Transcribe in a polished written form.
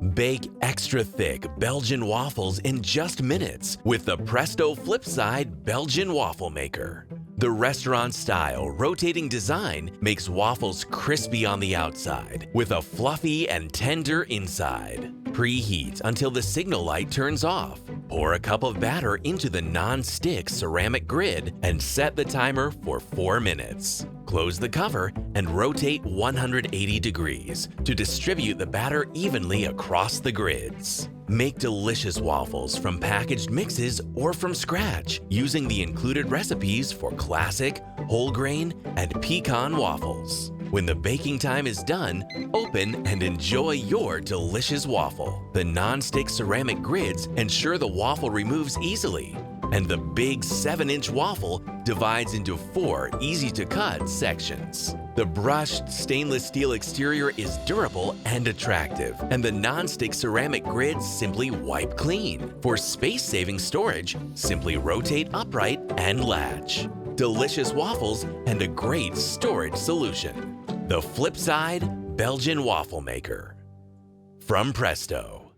Bake extra thick Belgian waffles in just minutes with the Presto FlipSide Belgian waffle maker. The restaurant-style rotating design makes waffles crispy on the outside with a fluffy and tender inside. Preheat until the signal light turns off. Pour a cup of batter into the non-stick ceramic grid and set the timer for 4 minutes. Close the cover and rotate 180 degrees to distribute the batter evenly across the grids. Make delicious waffles from packaged mixes or from scratch using the included recipes for classic, whole grain, and pecan waffles. When the baking time is done, open and enjoy your delicious waffle. The non-stick ceramic grids ensure the waffle removes easily, and the big 7-inch waffle divides into 4 easy-to-cut sections. The brushed stainless steel exterior is durable and attractive, and the non-stick ceramic grids simply wipe clean. For space-saving storage, simply rotate upright and latch. Delicious waffles and a great storage solution. The FlipSide Belgian Waffle Maker from Presto.